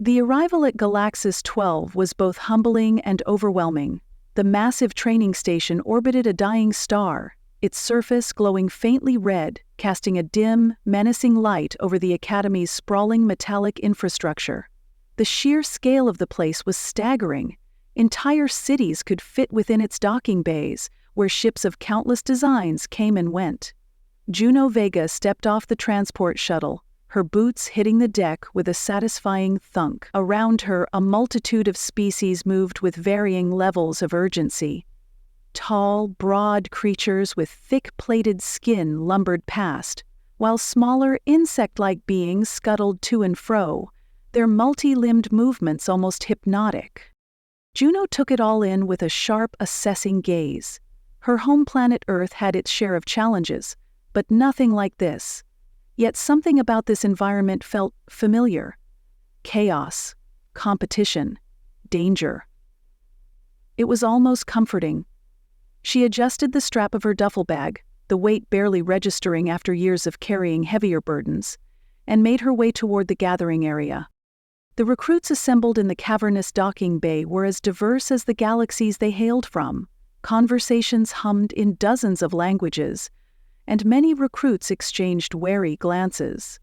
The arrival at Galaxis 12 was both humbling and overwhelming. The massive training station orbited a dying star, its surface glowing faintly red, casting a dim, menacing light over the Academy's sprawling metallic infrastructure. The sheer scale of the place was staggering. Entire cities could fit within its docking bays, where ships of countless designs came and went. Juno Vega stepped off the transport shuttle, her boots hitting the deck with a satisfying thunk. Around her, a multitude of species moved with varying levels of urgency. Tall, broad creatures with thick-plated skin lumbered past, while smaller, insect-like beings scuttled to and fro, their multi-limbed movements almost hypnotic. Juno took it all in with a sharp, assessing gaze. Her home planet Earth had its share of challenges, but nothing like this. Yet something about this environment felt familiar. Chaos, competition, danger. It was almost comforting. She adjusted the strap of her duffel bag, the weight barely registering after years of carrying heavier burdens, and made her way toward the gathering area. The recruits assembled in the cavernous docking bay were as diverse as the galaxies they hailed from. Conversations hummed in dozens of languages, and many recruits exchanged wary glances.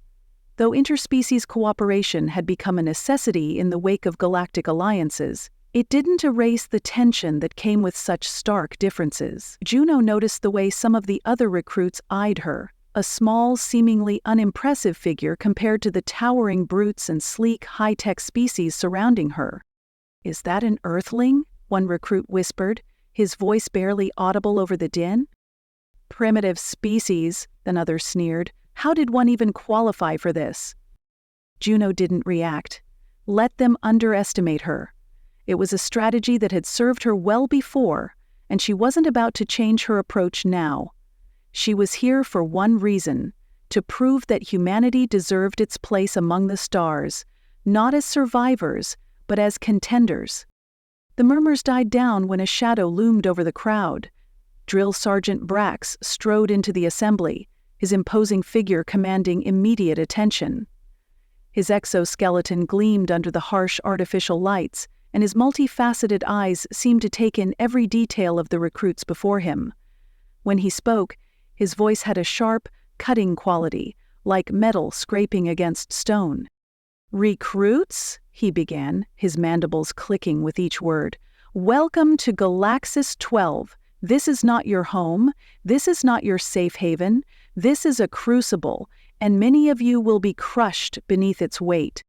Though interspecies cooperation had become a necessity in the wake of galactic alliances, it didn't erase the tension that came with such stark differences. Juno noticed the way some of the other recruits eyed her, a small, seemingly unimpressive figure compared to the towering brutes and sleek, high-tech species surrounding her. "Is that an Earthling?" one recruit whispered, his voice barely audible over the din. "Primitive species," another sneered. "How did one even qualify for this?" Juno didn't react. Let them underestimate her. It was a strategy that had served her well before, and she wasn't about to change her approach now. She was here for one reason: to prove that humanity deserved its place among the stars, not as survivors, but as contenders. The murmurs died down when a shadow loomed over the crowd. Drill Sergeant Brax strode into the assembly, his imposing figure commanding immediate attention. His exoskeleton gleamed under the harsh artificial lights, and his multifaceted eyes seemed to take in every detail of the recruits before him. When he spoke, his voice had a sharp, cutting quality, like metal scraping against stone. "Recruits," he began, his mandibles clicking with each word, "welcome to Galaxis 12. This is not your home, this is not your safe haven, this is a crucible, and many of you will be crushed beneath its weight."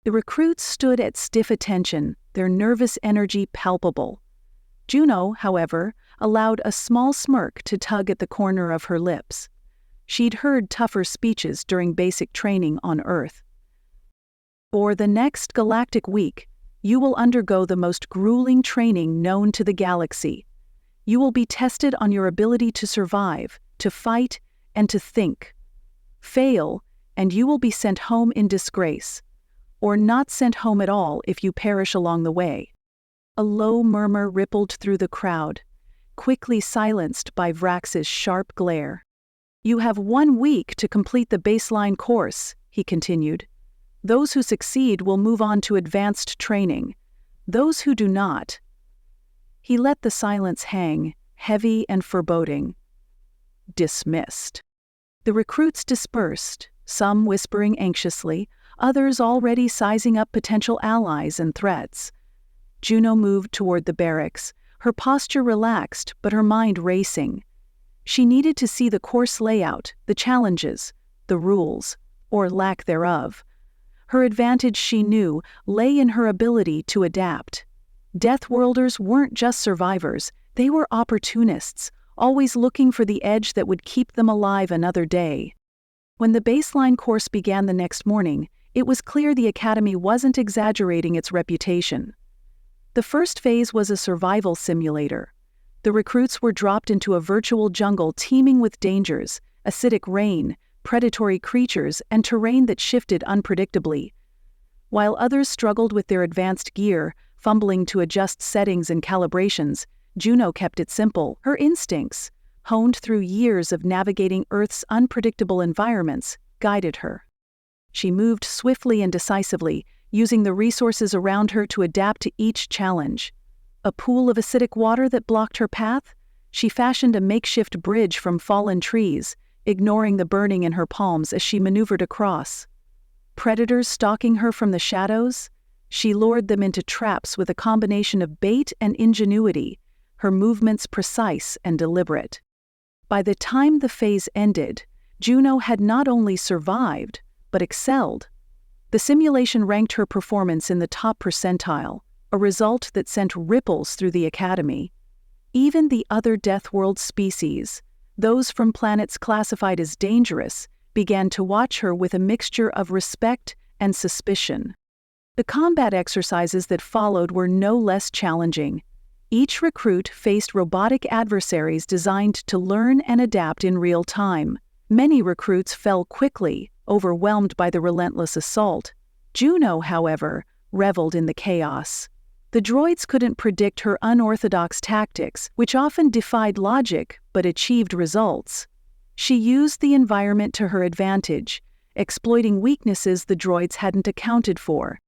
The recruits stood at stiff attention, their nervous energy palpable. Juno, however, allowed a small smirk to tug at the corner of her lips. She'd heard tougher speeches during basic training on Earth. "For the next galactic week, you will undergo the most grueling training known to the galaxy. You will be tested on your ability to survive, to fight, and to think. Fail, and you will be sent home in disgrace, or not sent home at all if you perish along the way." A low murmur rippled through the crowd, quickly silenced by Vrax's sharp glare. "You have 1 week to complete the baseline course," he continued. "Those who succeed will move on to advanced training. Those who do not—" He let the silence hang, heavy and foreboding. "Dismissed." The recruits dispersed, some whispering anxiously, others already sizing up potential allies and threats. Juno moved toward the barracks, her posture relaxed but her mind racing. She needed to see the course layout, the challenges, the rules, or lack thereof. Her advantage, she knew, lay in her ability to adapt. Deathworlders weren't just survivors, they were opportunists, always looking for the edge that would keep them alive another day. When the baseline course began the next morning, it was clear the Academy wasn't exaggerating its reputation. The first phase was a survival simulator. The recruits were dropped into a virtual jungle teeming with dangers, acidic rain, predatory creatures, and terrain that shifted unpredictably. While others struggled with their advanced gear, fumbling to adjust settings and calibrations, Juno kept it simple. Her instincts, honed through years of navigating Earth's unpredictable environments, guided her. She moved swiftly and decisively, using the resources around her to adapt to each challenge. A pool of acidic water that blocked her path? She fashioned a makeshift bridge from fallen trees, ignoring the burning in her palms as she maneuvered across. Predators stalking her from the shadows? She lured them into traps with a combination of bait and ingenuity, her movements precise and deliberate. By the time the phase ended, Juno had not only survived, but excelled. The simulation ranked her performance in the top percentile, a result that sent ripples through the Academy. Even the other Deathworld species, those from planets classified as dangerous, began to watch her with a mixture of respect and suspicion. The combat exercises that followed were no less challenging. Each recruit faced robotic adversaries designed to learn and adapt in real time. Many recruits fell quickly, overwhelmed by the relentless assault. Juno, however, reveled in the chaos. The droids couldn't predict her unorthodox tactics, which often defied logic but achieved results. She used the environment to her advantage, exploiting weaknesses the droids hadn't accounted for.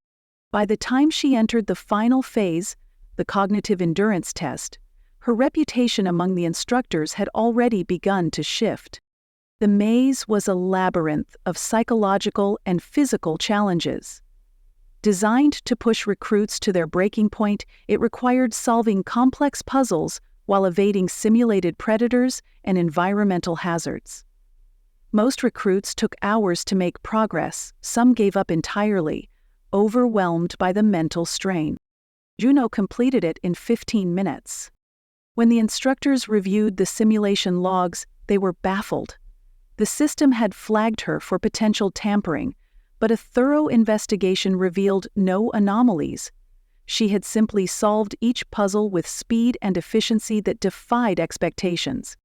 By the time she entered the final phase, the cognitive endurance test, her reputation among the instructors had already begun to shift. The maze was a labyrinth of psychological and physical challenges. Designed to push recruits to their breaking point, it required solving complex puzzles while evading simulated predators and environmental hazards. Most recruits took hours to make progress, some gave up entirely, overwhelmed by the mental strain. Juno completed it in 15 minutes. When the instructors reviewed the simulation logs, they were baffled. The system had flagged her for potential tampering, but a thorough investigation revealed no anomalies. She had simply solved each puzzle with speed and efficiency that defied expectations.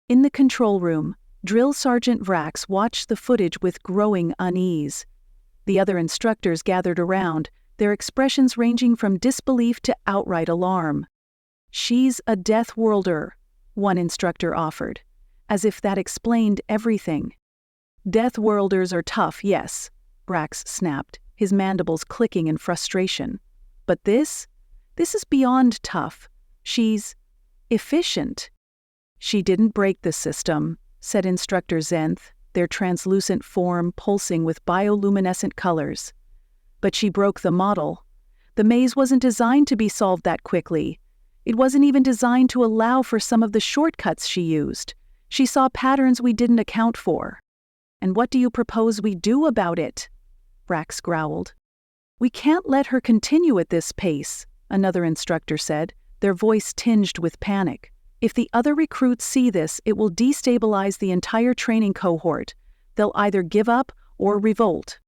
In the control room, Drill Sergeant Vrax watched the footage with growing unease. The other instructors gathered around, their expressions ranging from disbelief to outright alarm. "She's a Deathworlder," one instructor offered, as if that explained everything. "Deathworlders are tough, yes," Vrax snapped, his mandibles clicking in frustration. "But this is beyond tough. She's efficient." "She didn't break the system," said Instructor Zenth, their translucent form pulsing with bioluminescent colors. "But she broke the model. The maze wasn't designed to be solved that quickly. It wasn't even designed to allow for some of the shortcuts she used. She saw patterns we didn't account for." "And what do you propose we do about it?" Vrax growled. "We can't let her continue at this pace," another instructor said, their voice tinged with panic. "If the other recruits see this, it will destabilize the entire training cohort. They'll either give up or revolt."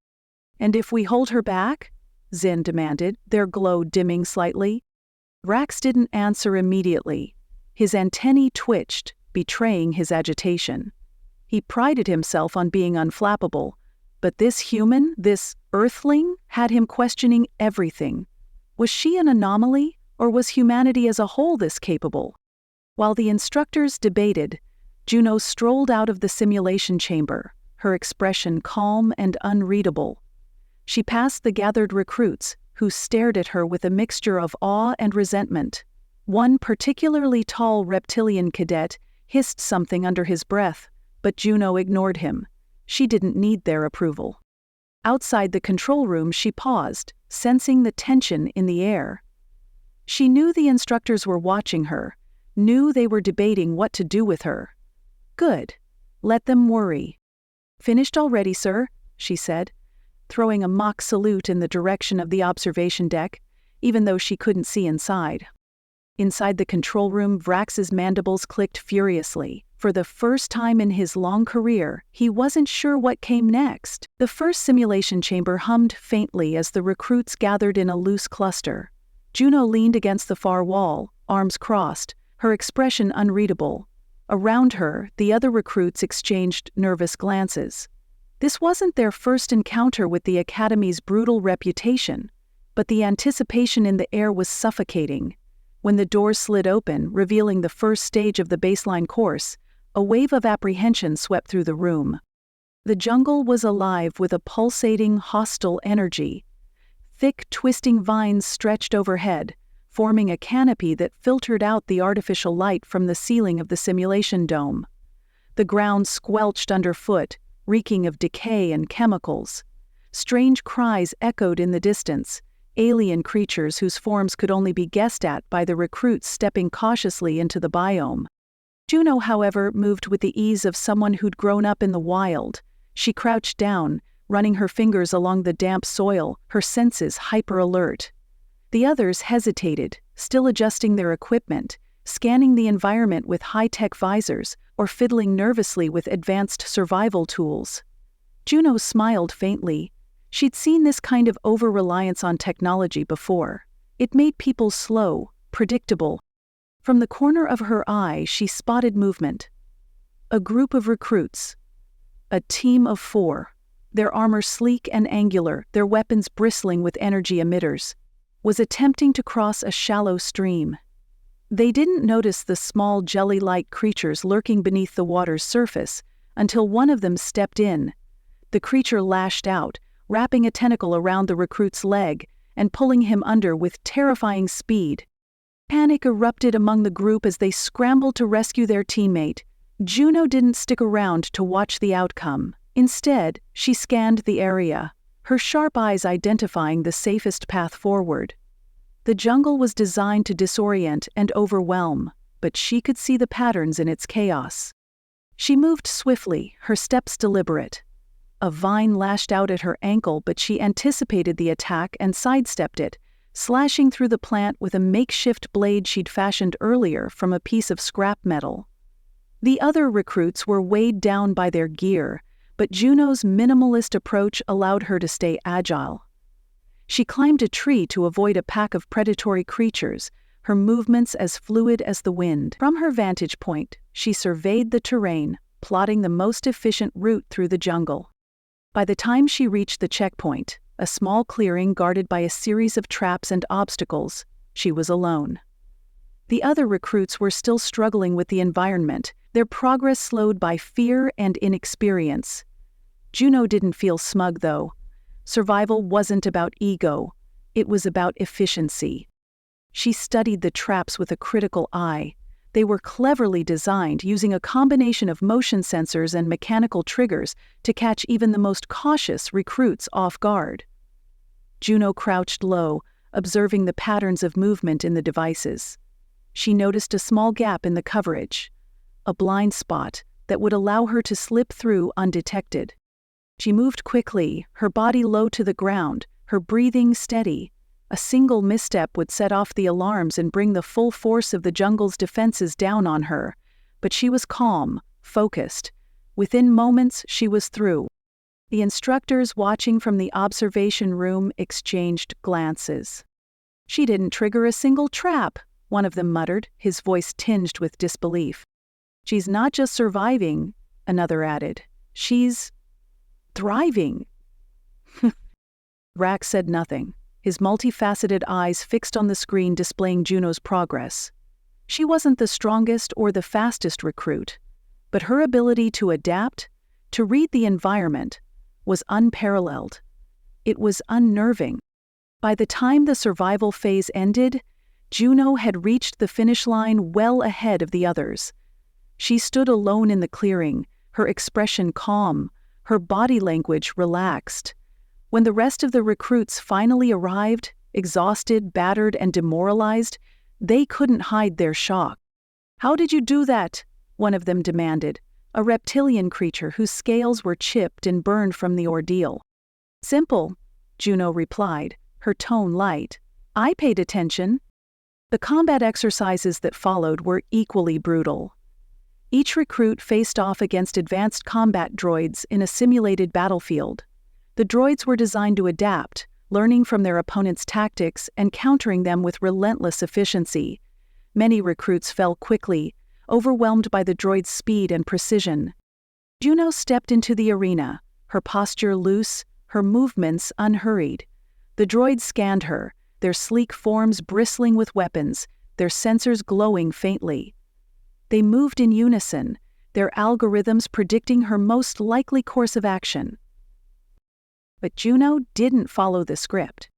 "And if we hold her back?" Zin demanded, their glow dimming slightly. Vrax didn't answer immediately. His antennae twitched, betraying his agitation. He prided himself on being unflappable, but this human, this earthling, had him questioning everything. Was she an anomaly, or was humanity as a whole this capable? While the instructors debated, Juno strolled out of the simulation chamber, her expression calm and unreadable. She passed the gathered recruits, who stared at her with a mixture of awe and resentment. One particularly tall reptilian cadet hissed something under his breath, but Juno ignored him. She didn't need their approval. Outside the control room, she paused, sensing the tension in the air. She knew the instructors were watching her, knew they were debating what to do with her. Good. Let them worry. "Finished already, sir," she said, throwing a mock salute in the direction of the observation deck, even though she couldn't see inside. Inside the control room, Vrax's mandibles clicked furiously. For the first time in his long career, he wasn't sure what came next. The first simulation chamber hummed faintly as the recruits gathered in a loose cluster. Juno leaned against the far wall, arms crossed, her expression unreadable. Around her, the other recruits exchanged nervous glances. This wasn't their first encounter with the Academy's brutal reputation, but the anticipation in the air was suffocating. When the door slid open, revealing the first stage of the baseline course, a wave of apprehension swept through the room. The jungle was alive with a pulsating, hostile energy. Thick, twisting vines stretched overhead, forming a canopy that filtered out the artificial light from the ceiling of the simulation dome. The ground squelched underfoot, reeking of decay and chemicals. Strange cries echoed in the distance, alien creatures whose forms could only be guessed at by the recruits stepping cautiously into the biome. Juno, however, moved with the ease of someone who'd grown up in the wild. She crouched down, running her fingers along the damp soil, her senses hyper-alert. The others hesitated, still adjusting their equipment, scanning the environment with high-tech visors, or fiddling nervously with advanced survival tools. Juno smiled faintly. She'd seen this kind of over-reliance on technology before. It made people slow, predictable. From the corner of her eye, she spotted movement. A group of recruits. A team of 4. Their armor sleek and angular, their weapons bristling with energy emitters, was attempting to cross a shallow stream. They didn't notice the small jelly-like creatures lurking beneath the water's surface until one of them stepped in. The creature lashed out, wrapping a tentacle around the recruit's leg and pulling him under with terrifying speed. Panic erupted among the group as they scrambled to rescue their teammate. Juno didn't stick around to watch the outcome. Instead, she scanned the area, her sharp eyes identifying the safest path forward. The jungle was designed to disorient and overwhelm, but she could see the patterns in its chaos. She moved swiftly, her steps deliberate. A vine lashed out at her ankle, but she anticipated the attack and sidestepped it, slashing through the plant with a makeshift blade she'd fashioned earlier from a piece of scrap metal. The other recruits were weighed down by their gear, but Juno's minimalist approach allowed her to stay agile. She climbed a tree to avoid a pack of predatory creatures, her movements as fluid as the wind. From her vantage point, she surveyed the terrain, plotting the most efficient route through the jungle. By the time she reached the checkpoint, a small clearing guarded by a series of traps and obstacles, she was alone. The other recruits were still struggling with the environment, their progress slowed by fear and inexperience. Juno didn't feel smug, though. Survival wasn't about ego, it was about efficiency. She studied the traps with a critical eye. They were cleverly designed, using a combination of motion sensors and mechanical triggers to catch even the most cautious recruits off guard. Juno crouched low, observing the patterns of movement in the devices. She noticed a small gap in the coverage, a blind spot that would allow her to slip through undetected. She moved quickly, her body low to the ground, her breathing steady. A single misstep would set off the alarms and bring the full force of the jungle's defenses down on her. But she was calm, focused. Within moments, she was through. The instructors watching from the observation room exchanged glances. "She didn't trigger a single trap," one of them muttered, his voice tinged with disbelief. "She's not just surviving," another added. "She's thriving." Rack said nothing, his multifaceted eyes fixed on the screen displaying Juno's progress. She wasn't the strongest or the fastest recruit, but her ability to adapt, to read the environment, was unparalleled. It was unnerving. By the time the survival phase ended, Juno had reached the finish line well ahead of the others. She stood alone in the clearing, her expression calm, her body language relaxed. When the rest of the recruits finally arrived, exhausted, battered, and demoralized, they couldn't hide their shock. "How did you do that?" one of them demanded, a reptilian creature whose scales were chipped and burned from the ordeal. "Simple," Juno replied, her tone light. "I paid attention." The combat exercises that followed were equally brutal. Each recruit faced off against advanced combat droids in a simulated battlefield. The droids were designed to adapt, learning from their opponent's tactics and countering them with relentless efficiency. Many recruits fell quickly, overwhelmed by the droid's speed and precision. Juno stepped into the arena, her posture loose, her movements unhurried. The droids scanned her, their sleek forms bristling with weapons, their sensors glowing faintly. They moved in unison, their algorithms predicting her most likely course of action. But Juno didn't follow the script.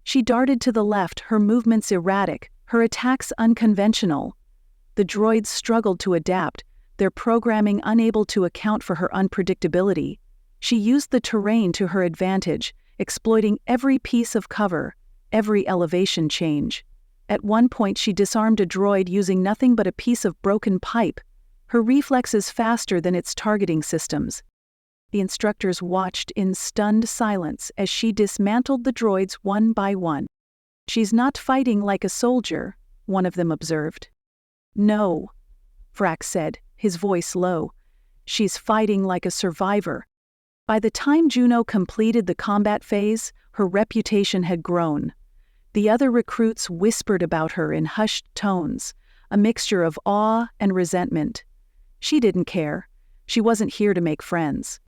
She darted to the left, her movements erratic, her attacks unconventional. The droids struggled to adapt, their programming unable to account for her unpredictability. She used the terrain to her advantage, exploiting every piece of cover, every elevation change. At one point she disarmed a droid using nothing but a piece of broken pipe, her reflexes faster than its targeting systems. The instructors watched in stunned silence as she dismantled the droids one by one. "She's not fighting like a soldier," one of them observed. "No," Vrax said, his voice low. "She's fighting like a survivor." By the time Juno completed the combat phase, her reputation had grown. The other recruits whispered about her in hushed tones, a mixture of awe and resentment. She didn't care. She wasn't here to make friends.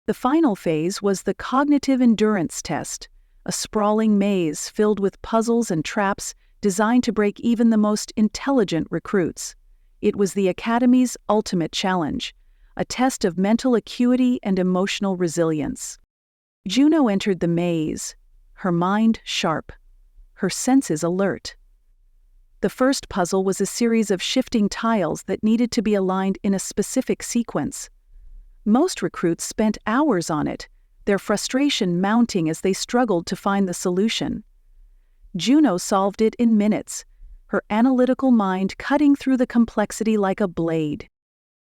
The final phase was the cognitive endurance test, a sprawling maze filled with puzzles and traps designed to break even the most intelligent recruits. It was the Academy's ultimate challenge, a test of mental acuity and emotional resilience. Juno entered the maze, her mind sharp, her senses alert. The first puzzle was a series of shifting tiles that needed to be aligned in a specific sequence. Most recruits spent hours on it, their frustration mounting as they struggled to find the solution. Juno solved it in minutes, her analytical mind cutting through the complexity like a blade.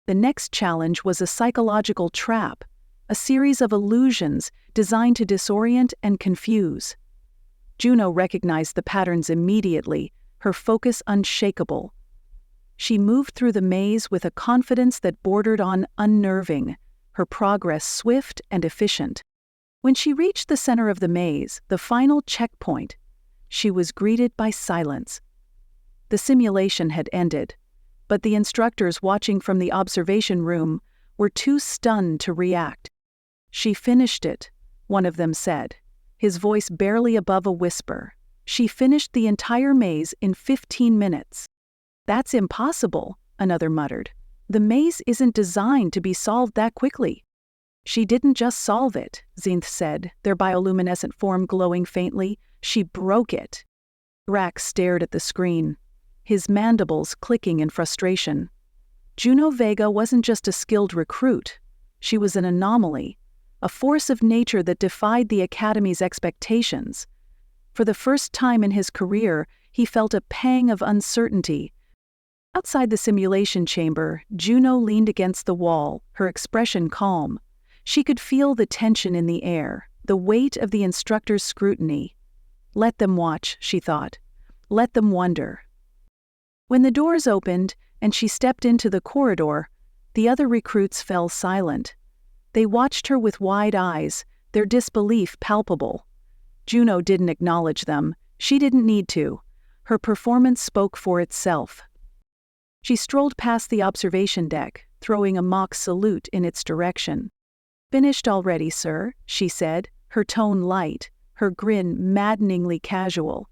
The next challenge was a psychological trap, a series of illusions designed to disorient and confuse. Juno recognized the patterns immediately, her focus unshakable. She moved through the maze with a confidence that bordered on unnerving, her progress swift and efficient. When she reached the center of the maze, the final checkpoint, she was greeted by silence. The simulation had ended, but the instructors watching from the observation room were too stunned to react. "She finished it," one of them said, his voice barely above a whisper. "She finished the entire maze in 15 minutes. "That's impossible," another muttered. "The maze isn't designed to be solved that quickly." "She didn't just solve it," Zinth said, their bioluminescent form glowing faintly. "She broke it." Vrax stared at the screen, his mandibles clicking in frustration. Juno Vega wasn't just a skilled recruit. She was an anomaly, a force of nature that defied the Academy's expectations. For the first time in his career, he felt a pang of uncertainty. Outside the simulation chamber, Juno leaned against the wall, her expression calm. She could feel the tension in the air, the weight of the instructor's scrutiny. Let them watch, she thought. Let them wonder. When the doors opened and she stepped into the corridor, the other recruits fell silent. They watched her with wide eyes, their disbelief palpable. Juno didn't acknowledge them. She didn't need to. Her performance spoke for itself. She strolled past the observation deck, throwing a mock salute in its direction. "Finished already, sir," she said, her tone light, her grin maddeningly casual.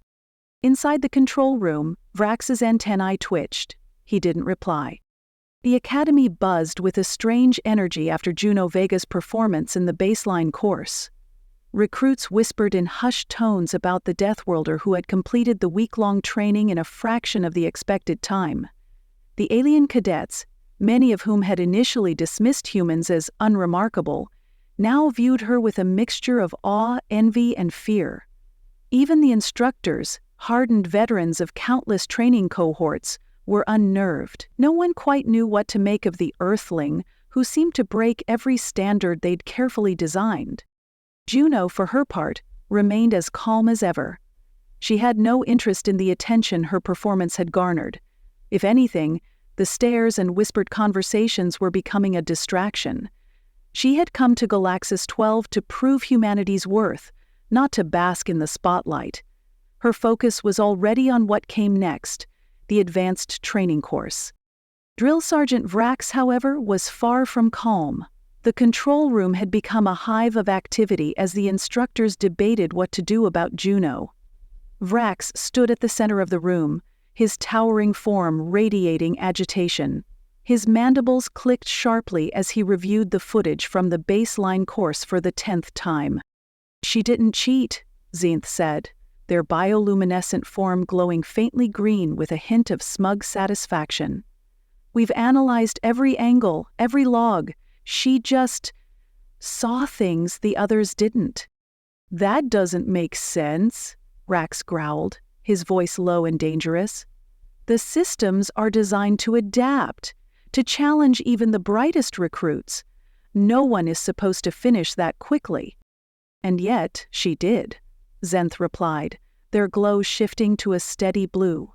Inside the control room, Vrax's antennae twitched. He didn't reply. The Academy buzzed with a strange energy after Juno Vega's performance in the baseline course. Recruits whispered in hushed tones about the Deathworlder who had completed the week-long training in a fraction of the expected time. The alien cadets, many of whom had initially dismissed humans as unremarkable, now viewed her with a mixture of awe, envy, and fear. Even the instructors, hardened veterans of countless training cohorts, were unnerved. No one quite knew what to make of the Earthling, who seemed to break every standard they'd carefully designed. Juno, for her part, remained as calm as ever. She had no interest in the attention her performance had garnered. If anything, the stares and whispered conversations were becoming a distraction. She had come to Galaxis 12 to prove humanity's worth, not to bask in the spotlight. Her focus was already on what came next, the advanced training course. Drill Sergeant Vrax, however, was far from calm. The control room had become a hive of activity as the instructors debated what to do about Juno. Vrax stood at the center of the room, his towering form radiating agitation. His mandibles clicked sharply as he reviewed the footage from the baseline course for the 10th time. "She didn't cheat," Zinth said, their bioluminescent form glowing faintly green with a hint of smug satisfaction. "We've analyzed every angle, every log. She just saw things the others didn't." "That doesn't make sense," Rax growled, his voice low and dangerous. "The systems are designed to adapt, to challenge even the brightest recruits. No one is supposed to finish that quickly." "And yet, she did," Zenth replied, their glow shifting to a steady blue.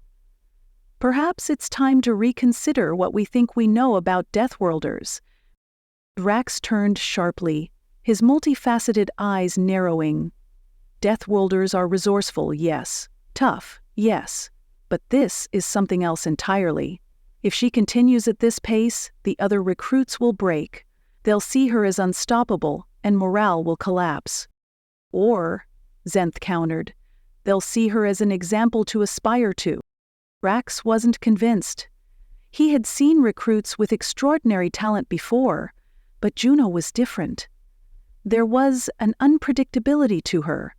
"Perhaps it's time to reconsider what we think we know about Deathworlders." Rax turned sharply, his multifaceted eyes narrowing. "Deathworlders are resourceful, yes. Tough, yes. But this is something else entirely. If she continues at this pace, the other recruits will break. They'll see her as unstoppable, and morale will collapse." "Or," Zenth countered, "they'll see her as an example to aspire to." Rax wasn't convinced. He had seen recruits with extraordinary talent before, but Juno was different. There was an unpredictability to her,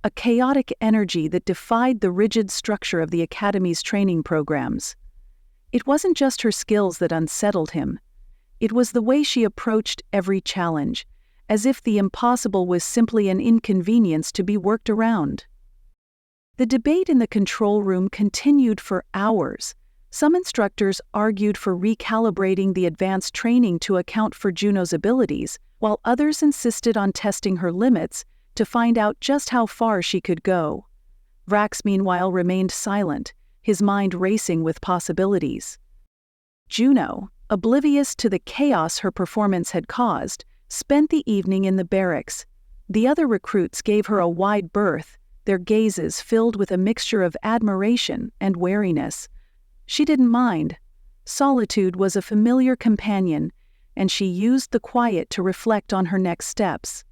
a chaotic energy that defied the rigid structure of the Academy's training programs. It wasn't just her skills that unsettled him. It was the way she approached every challenge, as if the impossible was simply an inconvenience to be worked around. The debate in the control room continued for hours. Some instructors argued for recalibrating the advanced training to account for Juno's abilities, while others insisted on testing her limits to find out just how far she could go. Rax, meanwhile, remained silent, his mind racing with possibilities. Juno, oblivious to the chaos her performance had caused, spent the evening in the barracks. The other recruits gave her a wide berth, their gazes filled with a mixture of admiration and wariness. She didn't mind. Solitude was a familiar companion, and she used the quiet to reflect on her next steps.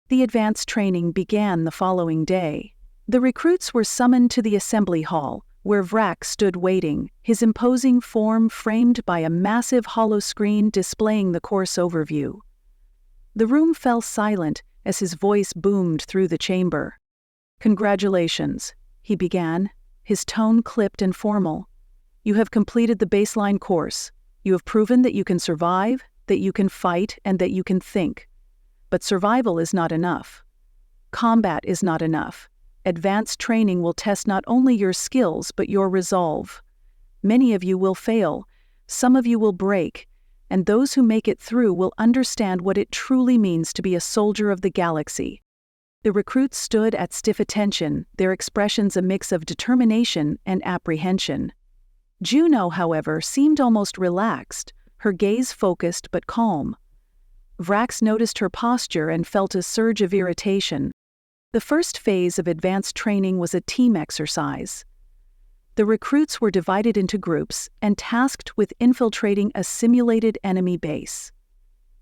The advanced training began the following day. The recruits were summoned to the assembly hall, where Vrax stood waiting, his imposing form framed by a massive hollow screen displaying the course overview. The room fell silent as his voice boomed through the chamber. "Congratulations," he began, his tone clipped and formal. "You have completed the baseline course. You have proven that you can survive, that you can fight, and that you can think. But survival is not enough. Combat is not enough. Advanced training will test not only your skills but your resolve. Many of you will fail, some of you will break, and those who make it through will understand what it truly means to be a soldier of the galaxy." The recruits stood at stiff attention, their expressions a mix of determination and apprehension. Juno, however, seemed almost relaxed, her gaze focused but calm. Vrax noticed her posture and felt a surge of irritation. The first phase of advanced training was a team exercise. The recruits were divided into groups and tasked with infiltrating a simulated enemy base.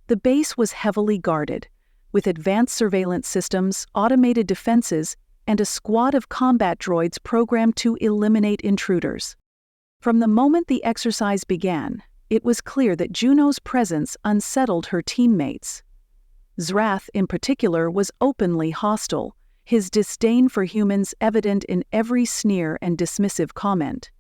The base was heavily guarded, with advanced surveillance systems, automated defenses, and a squad of combat droids programmed to eliminate intruders. From the moment the exercise began, it was clear that Juno's presence unsettled her teammates. Zrath, in particular, was openly hostile, his disdain for humans evident in every sneer and dismissive comment.